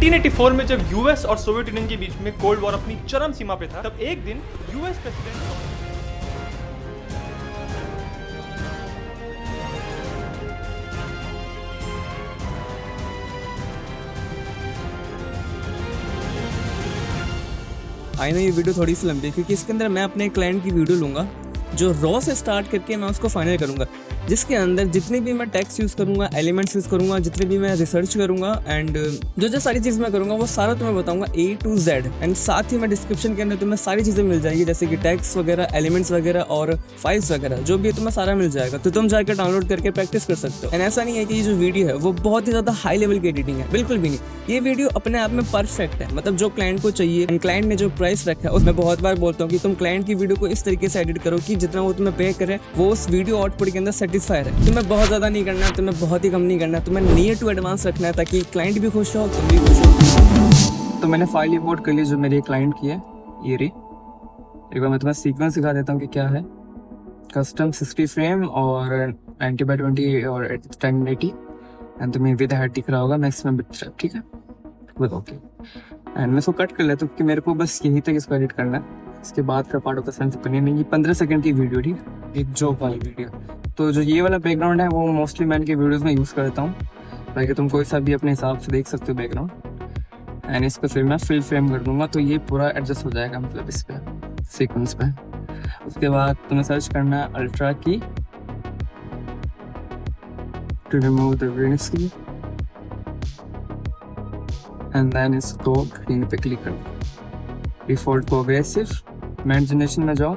1984 में जब यूएस और सोवियत यूनियन के बीच में कोल्ड वॉर अपनी चरम सीमा पे था, तब एक दिन यूएस प्रेसिडेंट आई नो ये वीडियो थोड़ी सी लंबी है क्योंकि इसके अंदर मैं अपने क्लाइंट की वीडियो लूँगा जो रॉ से स्टार्ट करके मैं उसको फाइनल करूँगा, जिसके अंदर जितने भी मैं टेक्स्ट यूज़ करूँगा, एलिमेंट्स यूज़ करूँगा, जितने भी मैं रिसर्च करूँगा एंड जो सारी चीज़ मैं करूँगा वो सारा तुम्हें बताऊँगा A to Z। एंड साथ ही मैं डिस्क्रिप्शन के अंदर तुम्हें सारी चीज़ें मिल जाएगी जैसे कि टेक्स्ट वगैरह, एलिमेंट्स वगैरह और फाइल्स वगैरह जो भी है तुम्हें सारा मिल जाएगा, तो तुम जाकर डाउनलोड करके प्रैक्टिस कर सकते हो। एंड ऐसा नहीं है कि ये जो वीडियो है वो बहुत ही ज़्यादा हाई लेवल की एडिटिंग है, बिल्कुल भी नहीं। ये वीडियो अपने आप में परफेक्ट है, मतलब जो क्लाइंट को चाहिए। एंड क्लाइंट ने जो प्राइस रखा है उसमें बहुत बार बोलता हूँ कि तुम क्लाइंट की वीडियो को इस तरीके से एडिट करो कि जितना वो तुम्हें पे करे वो उस वीडियो आउटपुट के अंदर सेटिस्फाई है। तुम्हें बहुत ज़्यादा नहीं करना है, तुम्हें बहुत ही कम नहीं करना है, तुम्हें नियर टू एडवांस रखना है ताकि क्लाइंट भी खुश हो, तुम भी खुश हो। तो मैंने फाइल इंपोर्ट कर ली जो मेरे क्लाइंट की है, ये रही। एक बार मैं तुम्हें सीक्वेंस दिखा देता हूँ कि क्या है। कस्टम 60 फ्रेम और 90x20 और 1080 एंड तुम्हें विद हाइट दिख रहा होगा, मैक्सिमम बिट स्ट्रैप, ठीक है। ओके एंड मैं इसको कट कर लेता हूँ क्योंकि मेरे को बस यहीं तक इसको एडिट करना है। इसके बाद का पार्ट ऑफ सेंस करनी नहीं। 15 सेकंड की वीडियो, ठीक है, एक जोक वाली वीडियो। तो जो ये वाला बैकग्राउंड है वो मोस्टली मैं इनके वीडियोस में यूज़ करता हूँ ताकि तुम कोई सा भी अपने हिसाब से देख सकते हो बैकग्राउंड। एंड इसको फिर मैं फिल फ्रेम कर दूंगा तो ये पूरा एडजस्ट हो जाएगा, मतलब इस पर सीक्वेंस पे। उसके बाद तुम्हें सर्च करना है ultra key to remove the green screen and then इसको ग्रीन पे क्लिक कर दो। डिफॉल्ट को अग्रेसिव, इमेजिनेशन में जाओ,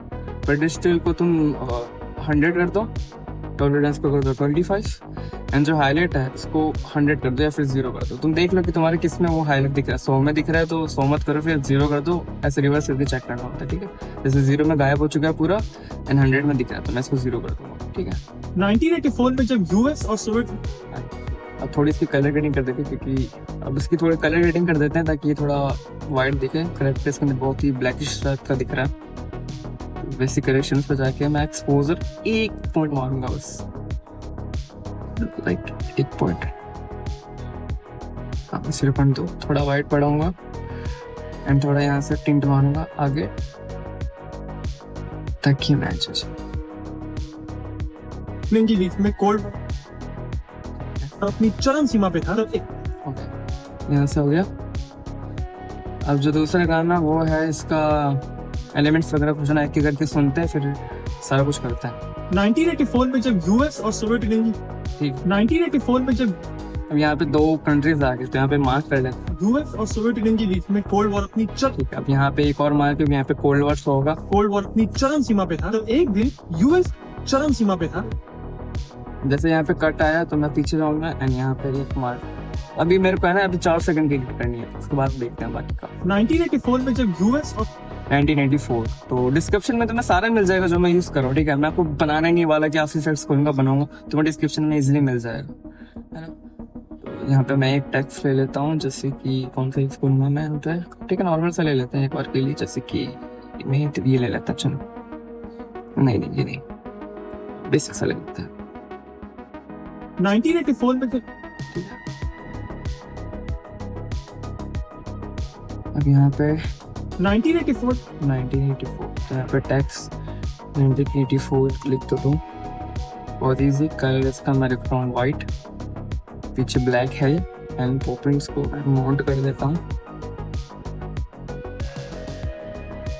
पर डिजिटल को तुम 100 कर दो, टॉलरेंस को कर दो 25 एंड जो हाईलाइट है उसको 100 कर दो या फिर 0 कर दो। तुम देख लो कि तुम्हारे किस में वो हाईलाइट दिख रहा है। 100 में दिख रहा है तो 100 मत करो, फिर 0 कर दो, ऐसे रिवर्स करके चेक करना होता है, ठीक है। जैसे 0 में गायब हो चुका है पूरा एंड 100 में दिख रहा है तो मैं इसको 0 कर दूंगा, ठीक है। 1984 में जब यूएस और सोवियत अब थोड़ी इसकी कलर ग्रेडिंग कर देते हैं क्योंकि अब इसकी थोड़ी कलर ग्रेडिंग कर देते हैं ताकि ये थोड़ा वाइट दिखे। करेक्ट इसके अंदर बहुत ही ब्लैकिश टाइप का दिख रहा है। बेसिक करेक्शंस पे जाके मैं एक्सपोजर 1 पॉइंट मारूंगा बस, लाइक 1 पॉइंट। हाँ 0.2 थोड़ा वाइट पढ़ाऊंगा एंड थोड़ा यहाँ से टिंट मारूंगा आगे ताकि मैच हो जाए। के बीच में कोल्ड अपनी चरम सीमा पे था। ओके यहाँ से हो गया। अब जो दूसरा काम है वो है इसका एलिमेंट्स वगैरह कुछ ना एक करके सुनते हैं फिर सारा कुछ करता है। 1984 में जब यूएस और सोवियत यूनियन, ठीक, 1984 में जब अब यहाँ पे 2 कंट्रीज आ गए तो यहाँ पे मार्क कर लेते हैं यूएस और सोवियत यूनियन के बीच में कोल्ड वॉर अपनी ठीक है। अब यहाँ पे एक और मार्क है, यहाँ पे कोल्ड वॉर होगा। कोल्ड वॉर अपनी चरम सीमा पे था। तो एक दिन यूएस चरम सीमा पे था। जैसे यहाँ पे कट आया तो मैं पीछे जाऊंगा एंड यहाँ पे एक मार्क। अभी मेरे को है ना अभी 4 सेकंड की एडिट करनी है, उसके बाद देखते हैं बाकी का। 1984 में जब यूएस और 1984 तो डिस्क्रिप्शन में तुम्हें सारा मिल जाएगा जो मैं यूज कर रहा हूँ, ठीक है। मैं आपको बनाना ही नहीं वाला कि आफ्टर इफेक्ट्स खोलूंगा बनाऊंगा, तुम्हें डिस्क्रिप्शन में इजीली मिल जाएगा, है ना। तो यहाँ पे मैं एक टेक्स्ट ले लेता हूँ जैसे कि कौन सा यूज करूंगा मैं यहाँ पे, ठीक है, नॉर्मल सा ले लेते हैं एक बार के लिए। जैसे कि मैं ये ले लेता, चलो नहीं ये नहीं, बेसिक सा ले लेते हैं। 1984 में अब यहाँ पे 1984 तो यहाँ पे टेक्स्ट 1984 लिख दो तुम, बहुत ईजी। कलर इसका मैं रखता हूँ वाइट, पीछे ब्लैक है एंड पॉपिंग्स को माउंट कर देता हूँ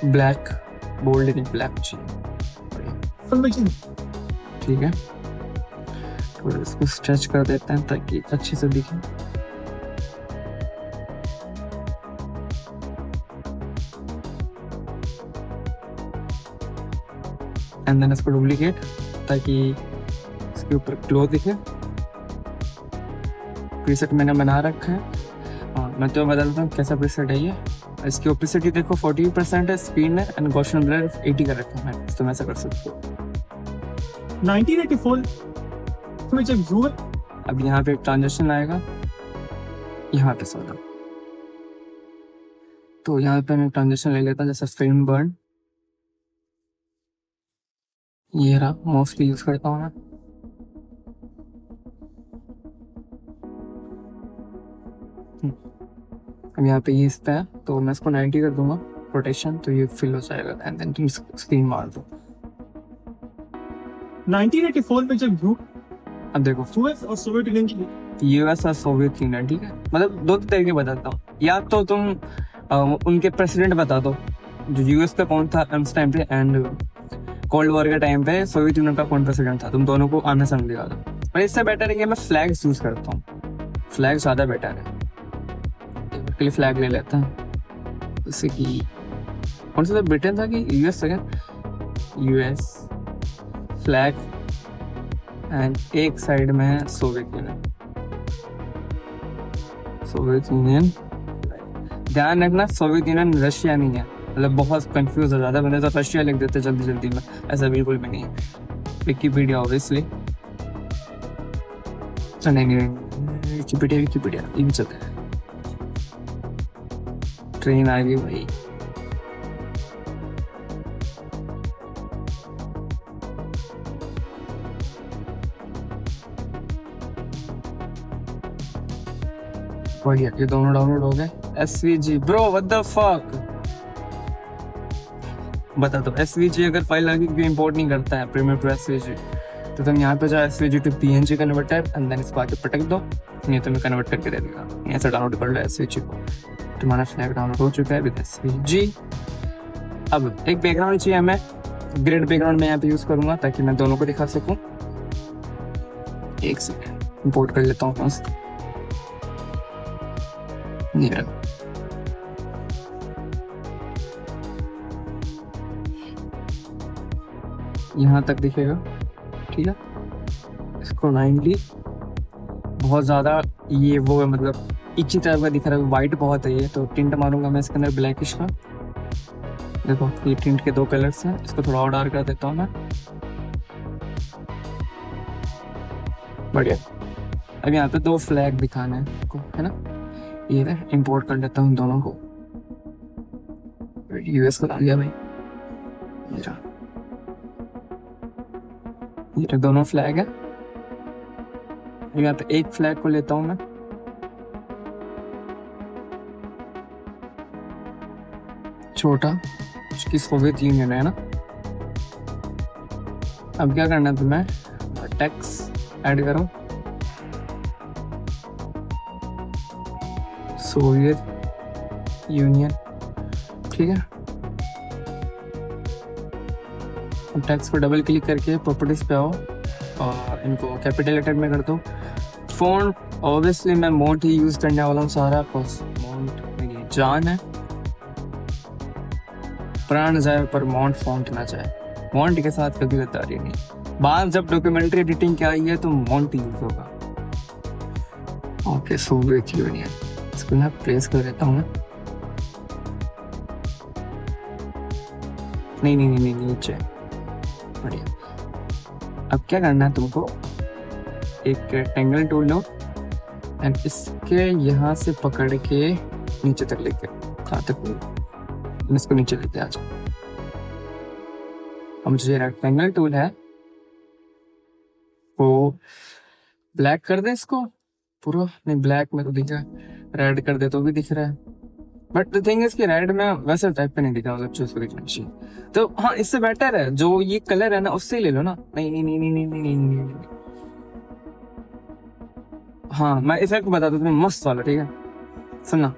ब्लैक, बोल्ड नहीं ब्लैक चाहिए, ठीक है। थोड़ा इसको स्ट्रेच कर देते हैं ताकि अच्छे से दिखे। एंड देन इसको डुप्लीकेट ताकि इसके ऊपर क्लोथ दिखे। प्रीसेट मैंने बना रखा है, हाँ मैं तो बता देता हूँ कैसा प्रीसेट है ये। इसकी ओपेसिटी देखो 40% है, स्पीड है एंड गॉसियन ब्लर 80 का रखा है मैंने, तो मैं ऐसा कर सकता हूँ। 1984 में जब यूएस, अब यहाँ पे ट्रांजिशन आएगा यहाँ पे सोना, तो यहाँ पे मैं ट्रांजिशन ले लेता हूँ जैसे फिल्म बर्न, ये रहा, मोस्टली यूज करता हूँ मैं। अब यहाँ पे ये इस पे है तो मैं इसको 90 कर दूंगा रोटेशन, तो ये फिल हो जाएगा एंड देन तुम स्क्रीन मार दो। 1984 में जब अब देखो यूएस और सोवियत यूनियन की यूएस और सोवियत यूनियन, ठीक है, मतलब दो तरीके बताता हूँ, या तो तुम उनके प्रेसिडेंट बता दो, जो यूएस का कौन था उस टाइम पे एंड कोल्ड वॉर के टाइम पे सोवियत यूनियन का कौन प्रेसिडेंट था, तुम दोनों को आमने सामने दिखा दो। पर इससे बेटर है कि मैं फ्लैग यूज करता हूँ, फ्लैग ज़्यादा बेटर है। फ्लैग ले लेता हूँ, जैसे कि कौन सा था, ब्रिटेन था कि यूएस था, यूएस फ्लैग एंड एक साइड में सोवियत यूनियन। सोवियत यूनियन ध्यान रखना, सोवियत यूनियन रशिया नहीं है, मतलब बहुत कंफ्यूज हो जाता है मैंने, तो रशिया लिख देते जल्दी जल्दी में, ऐसा बिल्कुल भी नहीं है। विकिपीडिया ऑब्वियसली, नहीं विकिपीडिया ये भी चलता है। ट्रेन आ गई भाई, बढ़िया, ये दोनों डाउनलोड हो गए। SVG bro what the fuck, बता दो SVG अगर फाइल आगे क्यों इंपोर्ट नहीं करता है प्रीमियर टू SVG, तो तुम यहाँ पे जाओ SVG to PNG converter and then इसको आगे पटक दो, ये तुम्हें कन्वर्ट करके दे देगा। ऐसे डाउनलोड कर लो SVG को, तुम्हारा फ्लैग डाउनलोड हो चुका है विद SVG। अब एक बैकग्राउंड चाहिए हमें, ग्रिड बैकग्राउंड में यहाँ पे यूज करूंगा ताकि मैं दोनों को दिखा सकूं। एक सेकंड इंपोर्ट कर लेता हूँ मस्त, यहाँ तक दिखेगा, ठीक है। इसको 90 बहुत ज़्यादा ये वो है, मतलब इच्छी तरह का दिख रहा है, वाइट बहुत है ये, तो टिंट मारूंगा मैं इसके अंदर ब्लैकिश का। देखो ये टिंट के 2 कलर्स हैं, इसको थोड़ा और डार्क कर देता हूँ मैं, बढ़िया। अब यहाँ पे 2 फ्लैग दिखाना है आपको, है ना, ये ना इंपोर्ट कर लेता हूँ दोनों को। यूएस का आ गया भाई, ये दोनों फ्लैग है। यहाँ पे एक फ्लैग को लेता हूँ मैं, छोटा, उसकी सोवियत यूनियन है ना। अब क्या करना है तुम्हें, टेक्स्ट ऐड करो, सोवियत यूनियन, ठीक है। टेक्स्ट पर डबल क्लिक करके प्रॉपर्टीज पे आओ और इनको कैपिटल लेटर में कर दो। फॉन्ट ऑब्वियसली मैं मॉन्ट ही यूज करने वाला हूँ सारा, मॉन्ट मेरी जान है, प्राण जाए पर मॉन्ट फॉन्ट ना जाए, मॉन्ट के साथ कभी गद्दारी नहीं। बाद जब डॉक्यूमेंट्री एडिटिंग की आई है तो मॉन्ट यूज होगा। ओके सोवियत यूनियन, इसको मैं प्लेस कर देता हूँ। नहीं नीचे, बढ़िया। अब क्या करना है तुमको, एक रेक्टेंगल टूल लो एंड इसके यहाँ से पकड़ के नीचे तक लेके, कहाँ तक, इसको नीचे लेके आ जाओ। अब मुझे रेक्टेंगल टूल है वो ब्लैक कर दे इसको पूरा, नहीं ब्लैक में तो दिख रहा है, रेड कर दे तो भी दिख रहा है, बट द थिंग इज कि रेड में वैसे टाइप पे नहीं दिखा, मतलब चूज दिखना चाहिए। तो हाँ इससे बेटर है जो ये कलर है ना उससे ही ले लो ना। नहीं। हाँ मैं इफेक्ट बता दूं तुम्हें मस्त वाला, ठीक है सुनना,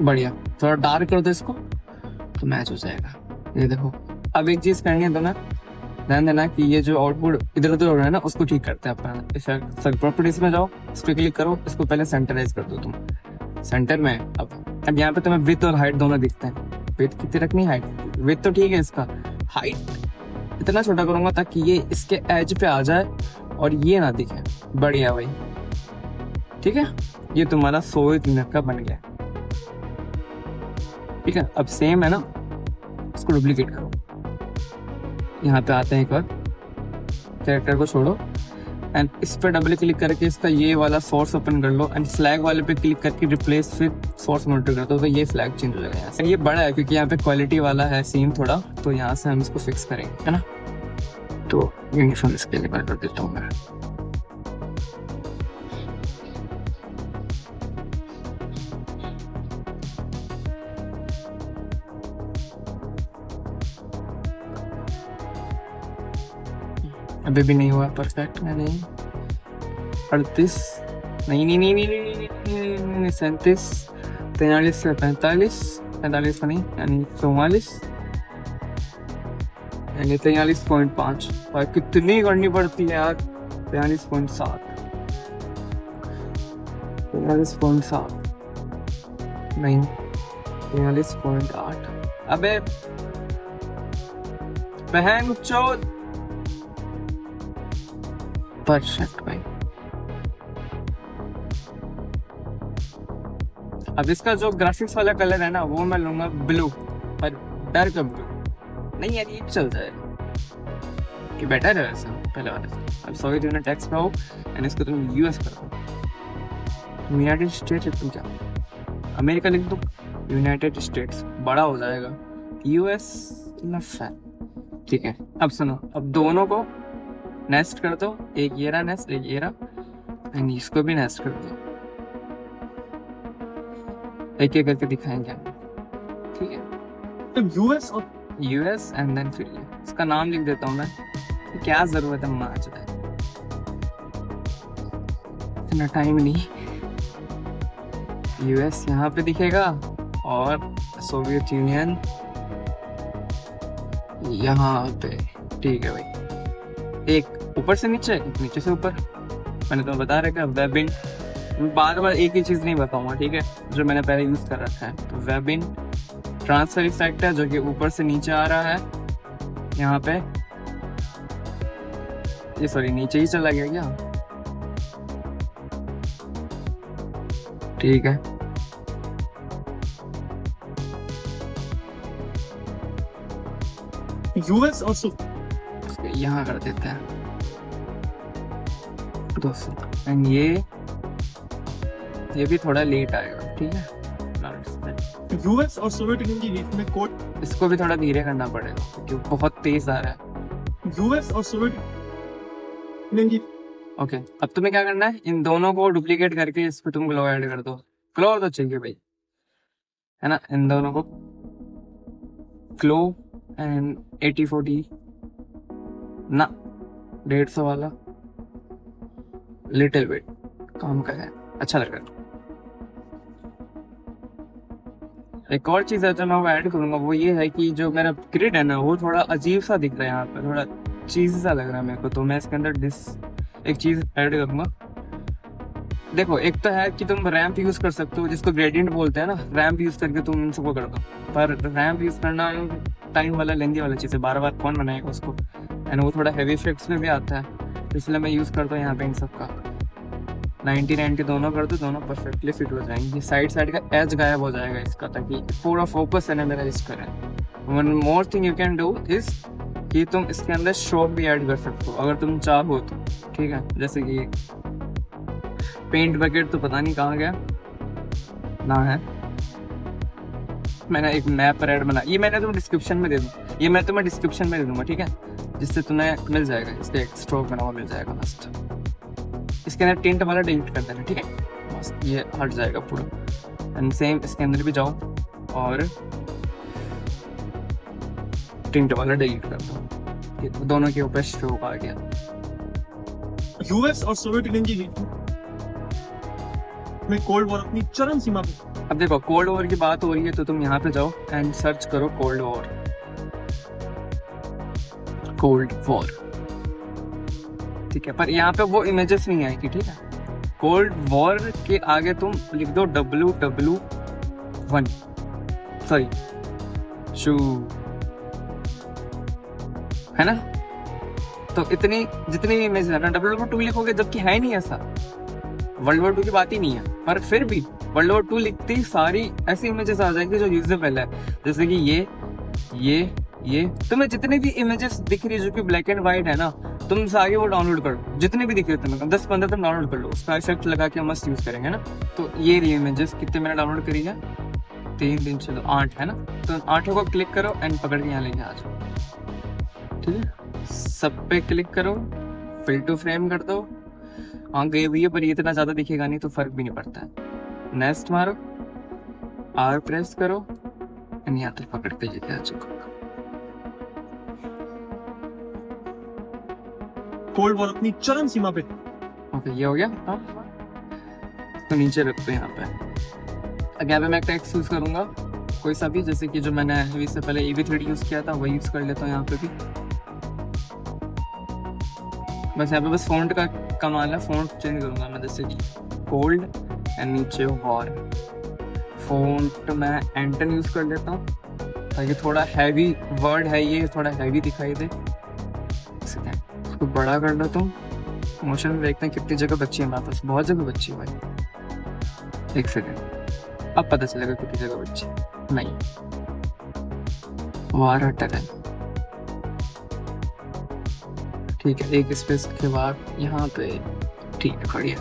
बढ़िया। थोड़ा डार्क कर दो इसको तो मैच हो जाएगा। ये देखो, अब एक चीज करनी है तुम्हें, ध्यान देना कि ये जो आउटपुट इधर उधर हो रहा है ना उसको ठीक करते हैं अपन। इफेक्ट प्रॉपर्टीज में जाओ, इस पर क्लिक करो, इसको पहले सेंटराइज कर दो तुम सेंटर में। अब यहाँ पे तुम्हें विड्थ और हाइट दोनों दिखते हैं। विड्थ कितनी रखनी, हाइट, विड्थ तो ठीक है, इसका हाइट इतना छोटा करूंगा ताकि ये इसके एज पे आ जाए और ये ना दिखे। बढ़िया भाई, ठीक है, ये तुम्हारा सोवियत यूनियन का बन गया, ठीक है। अब सेम है ना, इसको डुप्लीकेट करो, यहाँ पे आते हैं एक बार, कैरेक्टर को छोड़ो एंड इस पर डबल क्लिक करके इसका ये वाला सोर्स ओपन कर लो एंड फ्लैग वाले पे क्लिक करके रिप्लेस विद सोर्स मॉनिटर कर दो, तो ये फ्लैग चेंज हो जाएगा यहाँ से। ये बड़ा है क्योंकि यहाँ पे क्वालिटी वाला है सीन थोड़ा, तो यहाँ से हम इसको फिक्स करेंगे, है ना। तो यूनिफॉर्म इसके लिए कर देता हूँ मैं, अभी भी नहीं हुआ परफेक्ट। नहीं 38, नहीं नहीं नहीं नहीं नहीं नहीं नहीं नहीं नहीं 37, 43 से 45, 45 का नहीं यानी 44, यानी 43.5। भाई कितनी करनी पड़ती है यार। 43.7, 43.7 नहीं 43.8। अबे बहन चोद। परफेक्ट भाई। अब इसका जो ग्राफिक्स वाला कलर है ना वो मैं लूंगा ब्लू, पर डार्क ब्लू। नहीं यार ये भी चल जाएगा कि बेटर है वैसे पहले वाले से। अब सॉरी तुमने टैक्स पाओ एंड इसको तुम यूएस करो। यूनाइटेड स्टेट्स लिख दूँ क्या? अमेरिका लिख दूँ? यूनाइटेड स्टेट्स बड़ा हो जाएगा। यूएस इनफ है। ठीक है अब सुनो, अब दोनों को नेस्ट कर दो। एक ये रहा नेस्ट, एक ये रहा, एंड इसको भी नेस्ट कर दो। एक एक करके दिखाएंगे हम, ठीक है? तो यूएस और यूएस एंड देन फिर ये। इसका नाम लिख देता हूँ मैं, क्या जरूरत है मार्च है, इतना टाइम नहीं। यूएस यहाँ पे दिखेगा और सोवियत यूनियन यहाँ पे। ठीक है भाई, एक ऊपर से नीचे, एक नीचे से ऊपर। मैंने तो बता रखा है वेबिन। बार बार एक ही चीज़ नहीं बताऊंगा, ठीक है, जो मैंने पहले यूज़ कर रखा है। तो वेबिन ट्रांसफर इफेक्ट है जो कि ऊपर से नीचे आ रहा है यहाँ पे। ये सॉरी नीचे ही चला गया क्या? ठीक है यूएस और यहाँ कर देते हैं 200। एंड ये भी थोड़ा लेट आएगा, ठीक है। यूएस और सोवियत यूनियन के बीच में कोल्ड, इसको भी थोड़ा धीरे करना पड़ेगा क्योंकि बहुत तेज आ रहा है। यूएस और सोवियत यूनियन की। ओके अब तुम्हें क्या करना है, इन दोनों को डुप्लीकेट करके इस पे तुम ग्लो ऐड कर दो। ग्लो तो चाहिए भाई, है ना? इन दोनों को ग्लो एंड 80-40 ना 150 वाला लिटिल बिट काम का है, अच्छा लग रहा है। एक और चीज़ है जो मैं वो ऐड करूंगा, वो ये है कि जो मेरा ग्रिड है ना वो थोड़ा अजीब सा दिख रहा है यहाँ पे, थोड़ा चीज़ सा लग रहा है मेरे को। तो मैं इसके अंदर एक चीज़ ऐड करूंगा। देखो एक तो है कि तुम रैम्प यूज़ कर सकते हो, जिसको ग्रेडियंट बोलते हैं ना, रैम्प यूज़ करके तुम इन सबको कर दो। पर रैम्प यूज़ करना टाइम वाला लेंदी वाला चीज़ है, बार बार कौन बनाएगा उसको, एंड वो थोड़ा हैवी इफेक्ट्स में भी आता है। तो इसलिए मैं यूज़ करता हूँ यहाँ पे इन सबका 90-90 दोनों कर दो, दोनों परफेक्टली फिट हो जाएंगे। साइड साइड का एज गायब हो जाएगा इसका, ताकि पूरा फोकस है ना मेरा इस पर है। One more thing you can do is कि तुम इसके अंदर स्ट्रोक भी ऐड कर सकते हो अगर तुम चाहो तो, ठीक है। जैसे कि पेंट बकेट तो पता नहीं कहाँ गया ना है, मैंने एक मैप पर ऐड बना, ये मैंने तुम्हें डिस्क्रिप्शन में दे दूँ, ये मैं तुम्हें डिस्क्रिप्शन में दे दूँगा, ठीक है, जिससे तुम्हें मिल जाएगा, इसका एक स्ट्रोक बना हुआ मिल जाएगा मस्त। इसके अंदर टिंट वाला डिलीट कर देना, ठीक है, मस्त ये हट जाएगा पूरा। एंड सेम इसके अंदर भी जाओ और टिंट वाला डिलीट कर दो, दोनों के ऊपर स्ट्रोक आ गया। यूएस और सोवियत यूनियन के बीच में कोल्ड वॉर अपनी चरम सीमा पे। अब देखो कोल्ड वॉर की बात हो रही है तो तुम यहाँ पे जाओ एंड सर्च करो कोल्ड वॉर, कोल्ड वॉर, ठीक है। पर यहाँ पे वो इमेजेस नहीं आएगी, ठीक है। कोल्ड वॉर के आगे तुम लिख दो WW1, सॉरी शू, है ना। तो इतनी जितनी भी इमेज है ना WW2 लिखोगे, जबकि है नहीं ऐसा, वर्ल्ड वॉर 2 की बात ही नहीं है। पर फिर भी वर्ल्ड वॉर 2 लिखते ही सारी ऐसी इमेजेस आ जाएंगी जो यूजेबल है, जैसे कि ये तुम्हें जितनी भी इमेजेस दिख रही है जो कि ब्लैक एंड व्हाइट है ना, तुम सारी वो डाउनलोड कर लो, जितने भी दिख रहे तुम्हें 10-15 तुम डाउनलोड कर लो, उसका इफेक्ट लगा के मस्त यूज करेंगे ना। तो ये रही इमेजेस, कितने मैंने डाउनलोड करी है, 3 चलो 8 है ना। तो 8 को क्लिक करो एंड पकड़ के यहाँ लेके आ जाओ, ठीक है। सब पे क्लिक करो, फिल टू फ्रेम कर दो। हाँ गई हुई है पर ये इतना ज़्यादा दिखेगा नहीं तो फर्क भी नहीं पड़ता है। नेक्स्ट मारो, R प्रेस करो एंड यहाँ तक पकड़ के लेके आ चुका। कोल्ड वॉर अपनी चरम सीमा पे था। ओके ये हो गया। हाँ तो नीचे रखते हैं यहाँ पे। अब यहाँ पे मैं टेक्स्ट यूज़ करूँगा कोई सा भी, जैसे कि जो मैंने इससे पहले EV3D यूज़ किया था वही यूज़ कर लेता हूँ यहाँ पे भी। बस यहाँ पे बस फ़ॉन्ट का कमाल है, फ़ॉन्ट चेंज करूँगा मैं, जैसे कि कोल्ड एंड नीचे वॉर। फ़ॉन्ट मैं एंटन यूज़ कर लेता हूँ ताकि थोड़ा हैवी वर्ड है ये, थोड़ा हैवी दिखाई दे। इसको बड़ा कर लेता हूँ। मोशन में देखते हैं कितनी जगह बची है हमारे पास, बहुत जगह बची है भाई। एक सेकेंड, अब पता चलेगा कितनी जगह बची है। नहीं वार हटा है, ठीक है। एक स्पेस के बाद यहाँ पे ठीक है, बढ़िया।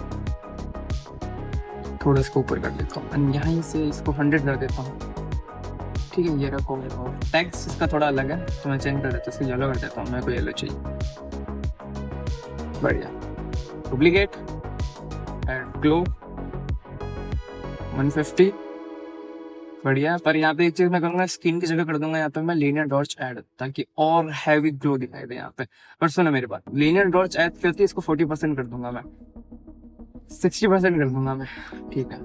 थोड़ा इसको ऊपर कर देता हूँ और यहीं से इसको 100 कर देता हूँ, ठीक है। ये रखो। टेक्स्ट इसका थोड़ा अलग है तो मैं चेंज कर देता हूँ, इसको येलो कर देता हूँ, मेरे को येलो चाहिए। बढ़िया। डुप्लीकेट एड ग्लो 150, बढ़िया। पर यहाँ पे एक चीज मैं करूँगा, स्किन की जगह कर दूंगा यहाँ पे मैं लीनियर डॉट्स ऐड, ताकि और हैवी ग्लो दिखाई दे यहाँ पे। पर सुनो मेरी बात, लीनियर डॉट्स ऐड करती है इसको 40% कर दूंगा मैं, 60% कर दूंगा मैं, ठीक है।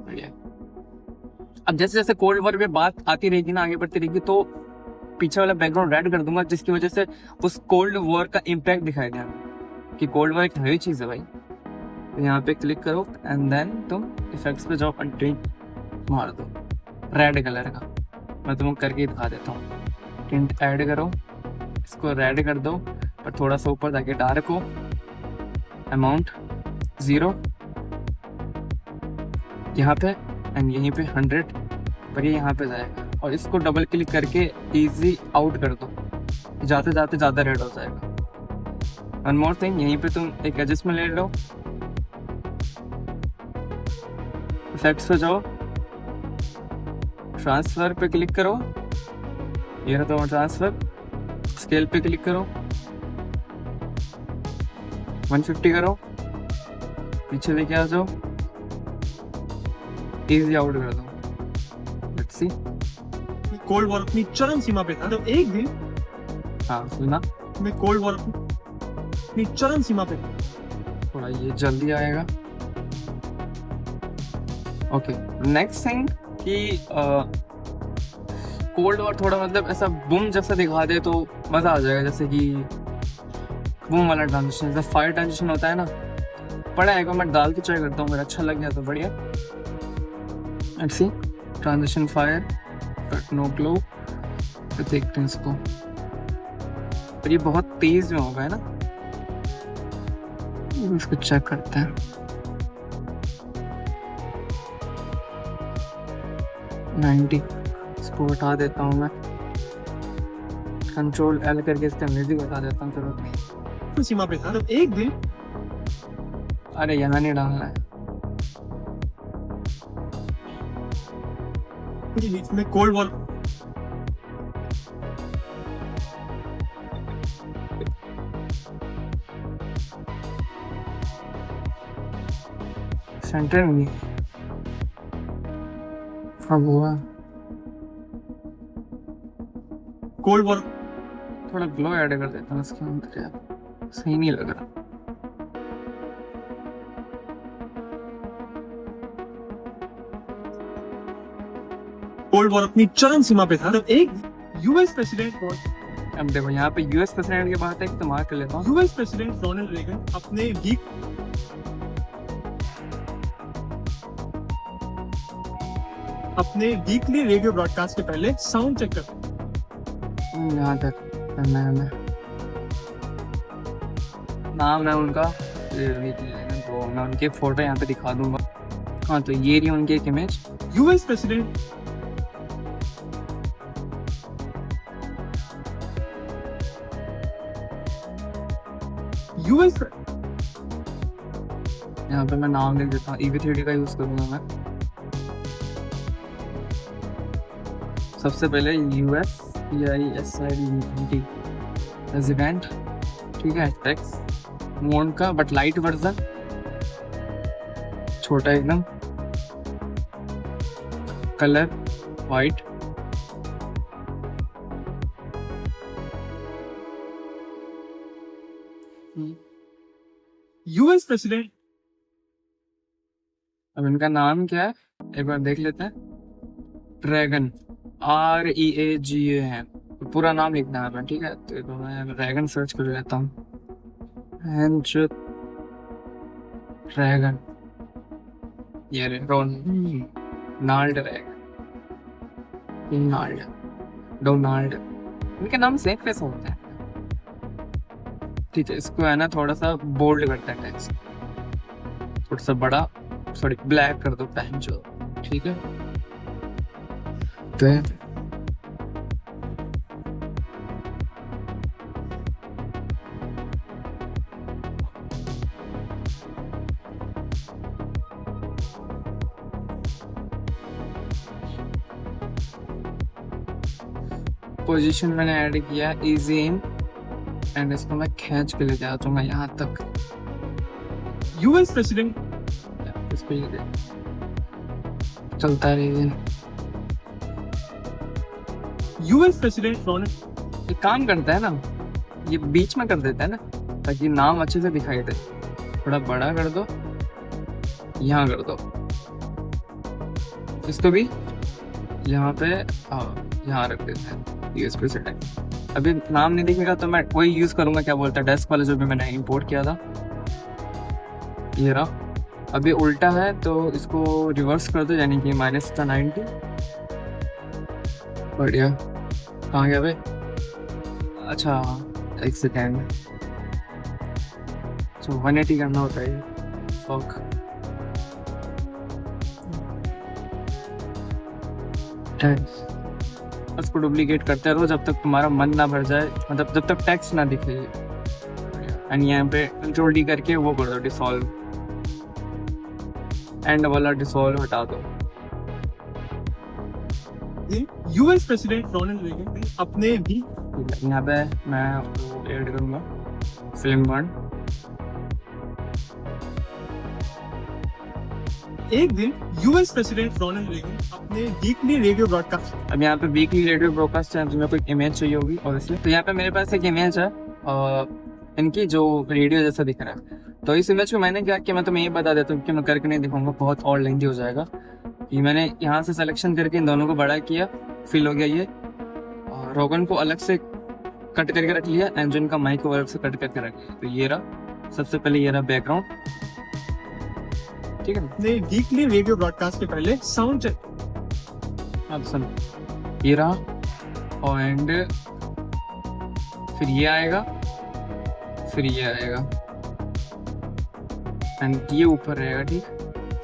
बढ़िया। अब जैसे जैसे कोल्ड वॉर पे बात आती रहेगी ना, आगे बढ़ती रहेगी, तो पीछे वाला बैकग्राउंड रेड कर दूंगा, जिसकी वजह से उस कोल्ड वॉर का इम्पैक्ट दिखाई दे कि कोल्ड वॉर एक हैवी चीज है भाई। तो यहाँ पे क्लिक करो एंड देन तुम इफेक्ट्स पे जाओ और टिंट मार दो रेड कलर का। मैं तुम्हें करके दिखा देता हूँ। टिंट ऐड करो, इसको रेड कर दो और थोड़ा सा ऊपर ताकि डार्क हो। अमाउंट 0 यहाँ पे एंड यहीं पे 100, पर ये यहाँ पे जाएगा। और इसको डबल क्लिक करके इजी आउट कर दो, जाते जाते ज़्यादा रेड हो जाएगा। वन मोर थिंग, यहीं पे तुम एक एडजस्टमेंट ले लो, इफेक्ट्स पे जाओ, ट्रांसफर पे क्लिक करो, ये रहा तो ट्रांसफर। स्केल पे क्लिक करो, 150 करो, पीछे लेके आ जाओ, इजी आउट कर दो। Let's see. कोल्ड वॉर अपनी चरम सीमा पे था, तो एक दिन हाँ सुना, में कोल्ड वॉर अपनी चरम सीमा पे था। थोड़ा ये जल्दी आएगा। ओके नेक्स्ट थिंग कि कोल्ड वॉर थोड़ा मतलब ऐसा बूम जैसा दिखा दे तो मज़ा आ जाएगा, जैसे कि बूम वाला ट्रांजिशन, जैसे फायर ट्रांजिशन होता है ना, पड़ा है मैं डाल के ट्राई करता हूँ, अगर अच्छा लग गया तो बढ़िया। Let's see, transition fire but no glow, तो देखते हैं इसको। पर ये बहुत तेज में होगा है ना, इसको चेक करते हैं। 90, इसको हटा देता हूँ मैं, कंट्रोल L करके इसका म्यूजिक हटा देता हूँ। चलो सीमा पे था, तो एक दिन, अरे यहाँ नहीं डालना है, बीच में कोल्ड वॉर सेंटर में अब हुआ। कोल्ड वॉर थोड़ा ग्लो ऐड कर देता हूँ इसके अंदर, यार सही नहीं लग रहा। कोल्ड वॉर अपनी चरम सीमा पे था, तो एक यूएस प्रेसिडेंट को, अब देखो यहाँ पे यूएस प्रेसिडेंट की बात है कि तो मार कर लेता हूँ। यूएस प्रेसिडेंट रोनाल्ड रेगन अपने वीकली रेडियो ब्रॉडकास्ट के पहले साउंड चेक करते। यहाँ तक करना है हमें, नाम है उनका, तो मैं उनके फोटो यहाँ पे दिखा दूंगा। हाँ तो ये रही उनकी एक इमेज। यूएस प्रेसिडेंट यहाँ पे मैं नाम लिख देता हूँ, EV3D का यूज करूंगा मैं। सबसे पहले US PISID प्रेसिडेंट, ठीक है। टेक्स्ट मोड का बट लाइट वर्जन, छोटा एकदम, कलर वाइट, प्रेसिडेंट। अब इनका नाम क्या है एक बार देख लेते हैं। ड्रैगन, REAGA है, पूरा नाम लिखना है मैं, ठीक है। तो मैं ड्रैगन सर्च कर लेता हूँ। ड्रैगन, ये रोनाल्ड डोनाल्ड, इनके नाम सेम कैसे होते हैं। ठीक है, इसको है ना थोड़ा सा बोल्ड करता है टेक्स्ट, थोड़ा सा बड़ा, सॉरी ब्लैक कर दो पेन जो, ठीक है। तो पोजीशन मैंने ऐड किया इजी इन, एंड इसको मैं खींच के ले जाता हूँ यहाँ तक। US president. इस पे ये चलता रही। US president Donald. ये काम करता है ना, ये बीच में कर देता है ना, ताकि नाम अच्छे से दिखाई दे। थोड़ा बड़ा कर दो, यहाँ कर दो, इसको भी यहाँ पे यहाँ रख देते हैं यूएस प्रेसिडेंट। अभी नाम नहीं दिखेगा तो मैं वही यूज करूंगा, क्या बोलता है, डेस्क वाला जो भी मैंने इंपोर्ट किया था, ये रहा। अभी उल्टा है तो इसको रिवर्स कर दो, यानी कि -90। बढ़िया, कहाँ गया भाई? अच्छा एक सेकेंड, तो 180 करना होता है। फक, उसको डुप्लीकेट करते रहो जब तक तुम्हारा मन ना भर जाए, मतलब जब तक टेक्स्ट ना दिखे। एंड यहाँ पे Ctrl D करके वो कर दो, डिसॉल्व, एंड वाला डिसॉल्व हटा दो। यूएस प्रेसिडेंट रोनाल्ड रेगन ने अपने भी, यहाँ पे मैं वो ऐड करूँगा फिल्म 1। एक दिन यूएस प्रेसिडेंट रोनाल्ड रेगन अपने वीकली रेडियो ब्रॉडकास्ट। अब यहाँ पे वीकली रेडियो ब्रॉडकास्ट है, तो मेरे को एक इमेज चाहिए होगी ऑब्वियसली। तो यहाँ पे मेरे पास एक इमेज है इनकी जो रेडियो जैसा दिख रहा है। तो इस इमेज को मैंने क्या किया, मैं तुम्हें ये बता देता हूँ कि मैं करके नहीं दिखाऊंगा, बहुत और लेंथी हो जाएगा। कि मैंने यहाँ से सिलेक्शन करके इन दोनों को बड़ा किया, फिल हो गया ये। रोगन को अलग से कट करके रख लिया, एंजन का माइक को अलग से कट करके रख लिया। तो ये रहा, सबसे पहले ये रहा बैकग्राउंड, ठीक है। अपने वीकली रेडियो ब्रॉडकास्ट के पहले साउंड चेक। अब सुन, ये रहा, और एंड फिर ये आएगा, फिर ये आएगा, एंड ये ऊपर रहेगा, ठीक।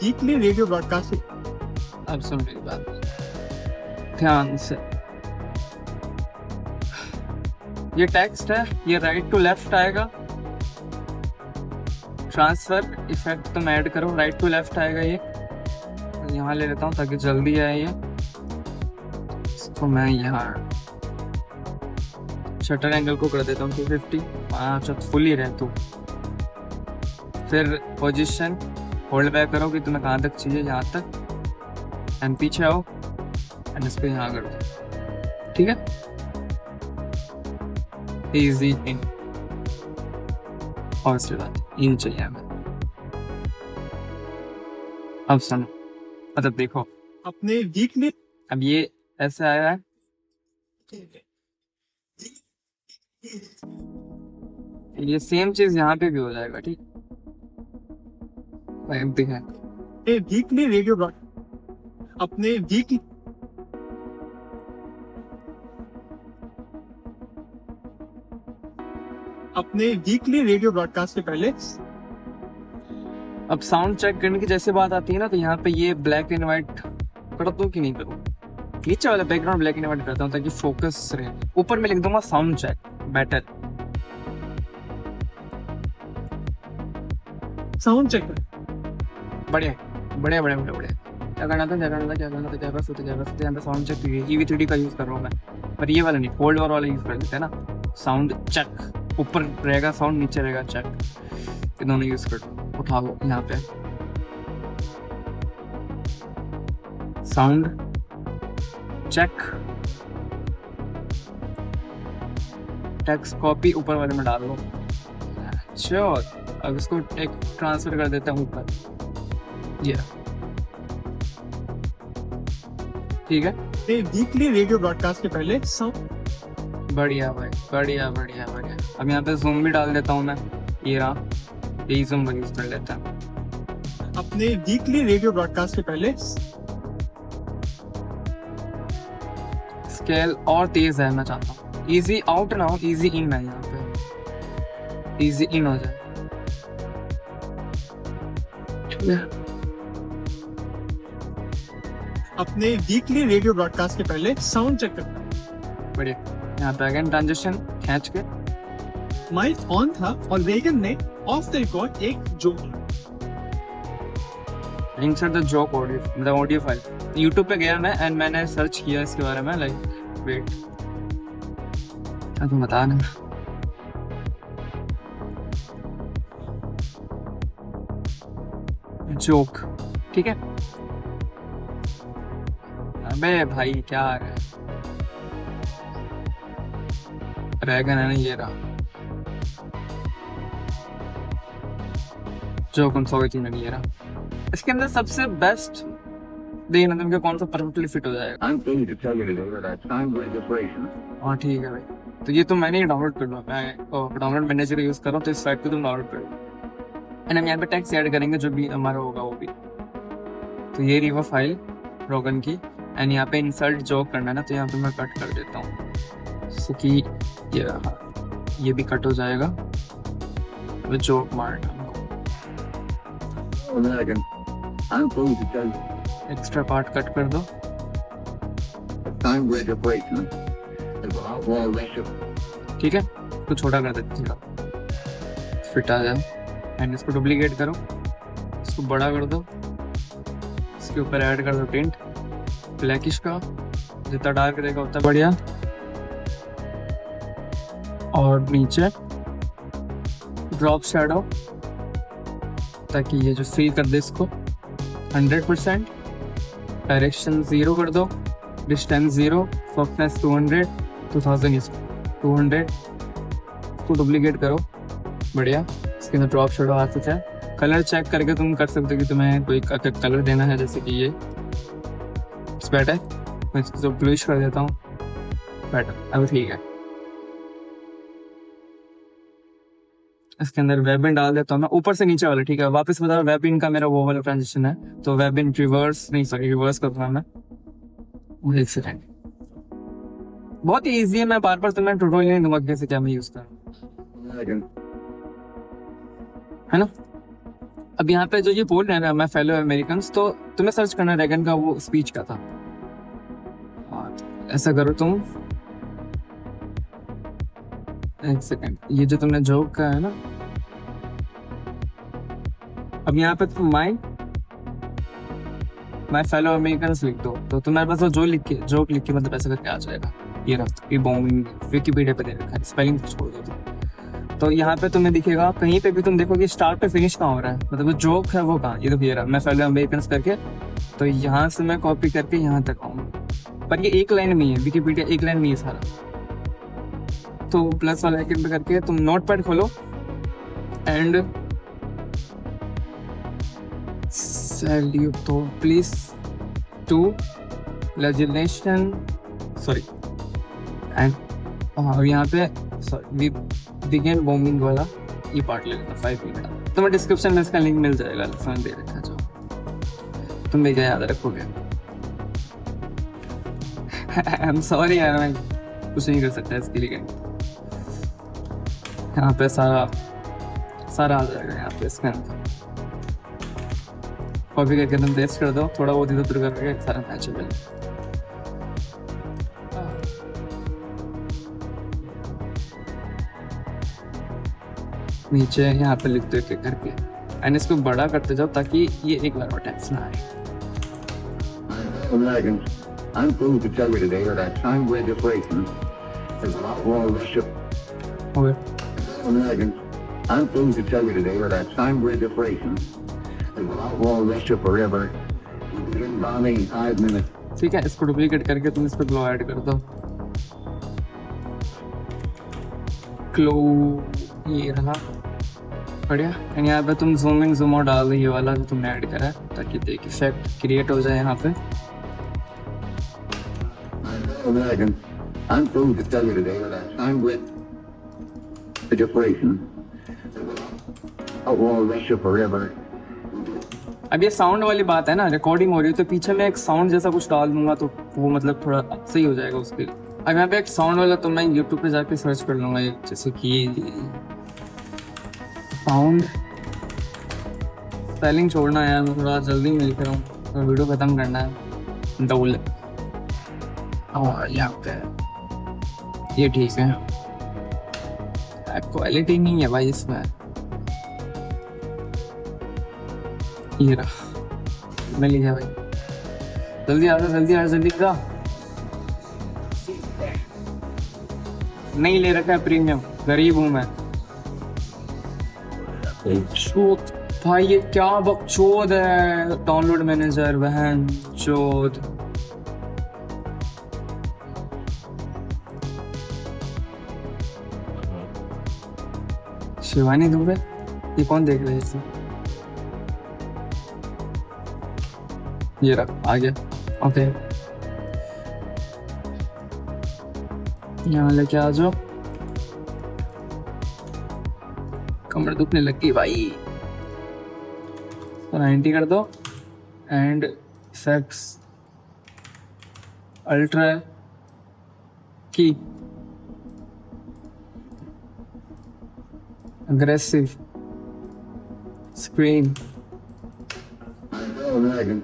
Weekly radio broadcast. अब सुन मेरी बात ध्यान से, ये टेक्स्ट है, ये राइट टू लेफ्ट आएगा। ट्रांसफर इफेक्ट तुम ऐड करो, राइट टू लेफ्ट आएगा। ये यहाँ ले लेता हूँ ताकि जल्दी आए ये। इसको मैं यहाँ शटर एंगल को कर देता हूँ 250। अच्छा फुल ही रहे तू। फिर पोजीशन होल्ड बैक करो कि तुम्हें कहाँ तक चाहिए, यहाँ तक, एंड पीछे आओ, एंड इसको यहाँ कर दो, ठीक है। इजी इन, और उसके बाद इन चाहिए हमें। अब सुनो, मतलब देखो, अपने वीकली, अब ये ऐसे आया है, ये सेम चीज यहाँ पे भी हो जाएगा, ठीक। दिखा वीकली रेडियो ब्रॉडकास्ट। अपने वीकली, अपने वीकली रेडियो ब्रॉडकास्ट से पहले अब साउंड चेक करने की जैसे बात आती है ना, तो यहाँ पे ये ब्लैक एंड व्हाइट कर दो कि नहीं करूँ। नीचे वाला बैकग्राउंड ब्लैक एंड व्हाइट करता हूँ ताकि फोकस रहे। ऊपर में लिख दूंगा sound check better. Sound check बढ़िया बढ़िया बढ़िया बढ़िया बढ़िया। क्या करना था, क्या करना था, क्या करना था, क्या करना था, क्या करना था। यहाँ पे साउंड चेक EV3D का यूज कर रहा हूँ मैं, पर ये वाला नहीं, होल्ड वाला यूज कर लेते हैं ना। साउंड चेक, ऊपर रहेगा साउंड, नीचे रहेगा चेक, ये दोनों यूज कर। उठा लो यहाँ पे साउंड चेक, टेक्स्ट कॉपी ऊपर वाले में डाल लो। अच्छा अब इसको एक ट्रांसफर कर देता हूँ ऊपर, ये ठीक है। वीकली रेडियो ब्रॉडकास्ट के पहले साउंड बढ़िया भाई, बढ़िया बढ़िया बढ़िया। अब यहाँ पे जूम भी डाल देता हूँ मैं, ये रहा, यही जूम का यूज कर लेता हूँ। अपने वीकली रेडियो ब्रॉडकास्ट के पहले स्केल और तेज है मैं चाहता हूँ, इजी आउट ना हो, इजी इन है, यहाँ पे इजी इन हो जाए। अपने वीकली रेडियो ब्रॉडकास्ट के पहले साउंड चेक करना। बढ़िया। यहाँ पे अगेन ट्रांजिशन खींच के माइक ऑन था और रेगन ने ऑफ द रिकॉर्ड एक joke insert the joke audio, मतलब ऑडियो फाइल। यूट्यूब पे गया मैं एंड मैंने सर्च किया इसके बारे में, लाइक वेट, क्या तुम बता ना, जोक, ठीक है। अबे भाई क्या आ रहा है, रैगन है ना, ये रहा जोक उन 100 में नहीं, ये रहा। इसके अंदर सबसे बेस्ट देखना तुमको कौन सा परफेक्टली फिट हो जाएगा। हाँ ठीक है भाई, तो ये तो मैंने ही डाउनलोड कर लो, मैं डाउनलोड मैनेजर यूज कर रहा हूँ, तो इस साइट पे तुम डाउनलोड कर लो एंड हम यहाँ पे टेक्स्ट ऐड करेंगे जो भी हमारा होगा वो भी। तो ये रही वो फाइल रोगन की एंड यहाँ पे इंसर्ट जोक करना है ना, तो यहाँ पे मैं कट कर देता हूँ सो कि ये भी कट हो जाएगा, वो जोक मारना एक्स्ट्रा पार्ट कट कर दो। ठीक है, तो छोटा कर देते हैं, फिट आ जाए एंड इसको डुप्लीकेट करो, इसको बड़ा कर दो, इसके ऊपर ऐड कर दो टिंट ब्लैकिश का, जितना डार्क रहेगा उतना बढ़िया, और नीचे ड्रॉप शैडो ताकि ये जो फिल कर दे इसको 100%, डायरेक्शन 0 कर दो, डिस्टेंस 0, सॉफ्टनेस 200, 2000 इसको 200, इसको डुप्लीकेट करो, बढ़िया। इसके अंदर ड्रॉप शेडो आ सकता है, कलर चेक करके तुम कर सकते हो कि तुम्हें कोई कलर देना है, जैसे कि ये बेटर, मैं इसको ब्लूइश कर देता हूँ, बेटर, अब ठीक है। इसके अंदर वेब इन डाल देता हूँ मैं, ऊपर से नीचे वाला, ठीक है। वापस बता, वेब इन का मेरा वो वाला ट्रांजिशन है, तो वेब इन रिवर्स नहीं, सॉरी रिवर्स करता हूँ मैं, एक सेकंड। बहुत ही ईजी है, मैं बार बार तुम्हें ट्यूटोरियल नहीं दूंगा कैसे क्या मैं यूज करूँ, है ना। अब यहाँ पे जो ये बोल रहे हैं ना, मैं फेलो अमेरिकन, तो तुम्हें सर्च करना रेगन का वो स्पीच का था, ऐसा करो तुम, एक सेकंड, ये जो तुमने जोक का है ना, अब यहाँ पे तुम माई फेलो अमेरिकन लिख दो, तो तुम्हारे पास वो जो लिख के जोक लिख के मतलब ऐसा करके आ जाएगा। ये रहा, ये बॉम्बिंग विकिपीडिया पे दे रखा है, स्पेलिंग छोड़ दो। तो यहाँ पे तुम्हें दिखेगा, कहीं पे भी तुम देखोगे स्टार्ट पे फिनिश कहाँ हो रहा है, मतलब वो जोक है वो कहाँ, ये देखो ये रहा, मैं फेलो अमेरिकन करके, तो यहाँ से मैं कॉपी करके यहाँ तक आऊंगा, पर ये एक लाइन में ही है, विकिपीडिया एक लाइन में ही सारा। तो प्लस वाला आइकन पे करके तुम नोटपैड खोलो एंड सैल्यूटो please to legislation, sorry and यहाँ पे सॉरी बिगिन बॉम्बिंग वाला ये पार्ट ले लेना 5 मिनट। तुम्हें डिस्क्रिप्शन में इसका लिंक मिल जाएगा, समझ दे रखा जो तुम भी क्या याद रखोगे। आई एम सॉरी यार, मैं कुछ नहीं कर सकता इसके लिए। यहाँ पे सारा आ जाएगा, यहाँ पे इसके अंदर कॉपी करके तुम पेस्ट कर दो, थोड़ा बहुत इधर उधर करके सारा मैच हो जाएगा। नीचे यहाँ पे लिख दो एक करके एंड इसको बड़ा करते जाओ ताकि ये एक बार में टेक्स्ट ना आए। I'm going to tell you today that time registration is a lot more worship. Okay. I'm going to tell you today that time registration is a lot more worship forever. You begin bombing in 5 minutes. ठीक है, इसको duplicate करके तुम इस पर glow add कर दो। Glow ये रहा, बढ़िया। एंड यहाँ पे तुम जूम इन जूम आउट डाल दो, ये वाला भी तुमने ऐड करा है ताकि एक इफेक्ट क्रिएट हो जाए यहाँ पे। American, I'm going to tell you today that I'm with the depression. Outlaw Russia forever. अब ये साउंड वाली बात है ना, रिकॉर्डिंग हो रही है तो पीछे मैं एक साउंड जैसा कुछ डाल दूंगा तो वो मतलब थोड़ा सही हो जाएगा उसके लिए। अब यहाँ पे एक साउंड वाला तो मैं यूट्यूब पे जाके सर्च कर लूँगा, एक जैसे कि साउंड स्पेलिंग छोड़ना है यार, मैं थोड़ा जल्दी में लिख रहा हूँ तो वीडियो ख़त्म करना है। डबल और यहाँ पे ये ठीक है, क्वालिटी नहीं है भाई इसमें। ये रहा, मैं लिखा भाई, जल्दी आ जा, जल्दी आ जा, जल्दी आ। नहीं ले रखा है प्रीमियम, गरीब हूँ मैं। चोद भाई, ये क्या बकचोद है। डाउनलोड मैनेजर बहन चोद। शिवानी दुबे, ये कौन देख रहे हैं इसे? ये रख, आ गया। ओके, यहाँ लेके आ जाओ। कमर दुखने लगी भाई, 90 कर दो। एंड सेक्स अल्ट्रा की aggressive screen. American,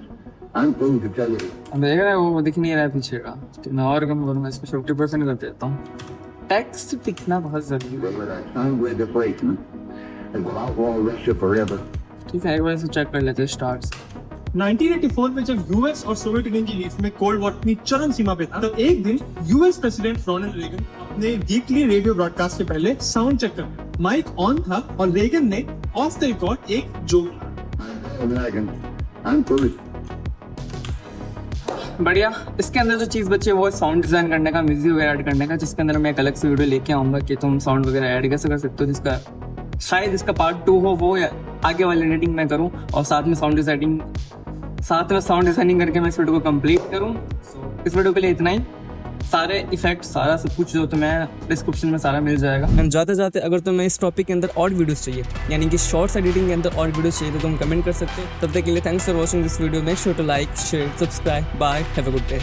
I'm going to tell you. अब देख रहे हो वो दिख नहीं रहा है पीछे का, तो मैं और कम करूँगा, इसको 50% कर देता हूँ। टेक्स्ट दिखना बहुत जरूरी है। Today that I'm with depression. Outlaw Russia forever. ठीक है, एक बार इसे चेक कर लेते हैं स्टार्ट से। 1984 में जब यूएस और सोवियत यूनियन के बीच में कोल्ड वॉर अपनी चरम सीमा पे था, तब एक दिन यूएस प्रेसिडेंट रोनाल्ड रेगन अपने वीकली रेडियो ब्रॉडकास्ट से पहले साउंड चेक कर, माइक ऑन था और रेगन ने ऑफ द रिकॉर्ड एक जोक। American, I'm going. बढ़िया। इसके अंदर जो चीज़ बची है वो साउंड डिज़ाइन करने का, म्यूजिक वगैरह ऐड करने का, जिसके अंदर मैं एक अलग से वीडियो लेके आऊँगा कि तुम साउंड वगैरह ऐड कैसे कर सकते हो, जिसका शायद इसका पार्ट 2 हो, वो या आगे वाली एडिटिंग मैं करूँ और साथ में साउंड डिजाइनिंग करके मैं इस वीडियो को कंप्लीट करूँ। इस वीडियो के लिए इतना ही। सारे इफेक्ट सारा सब कुछ जो तुम्हें डिस्क्रिप्शन में सारा मिल जाएगा। एंड जाते जाते अगर तुम्हें इस टॉपिक के अंदर और वीडियोस चाहिए, यानी कि शॉर्ट्स एडिटिंग के अंदर और वीडियोस चाहिए, तो तुम कमेंट कर सकते हो। तब तक के लिए thanks for watching this video. Make sure to like, share, subscribe. Bye, have a good day.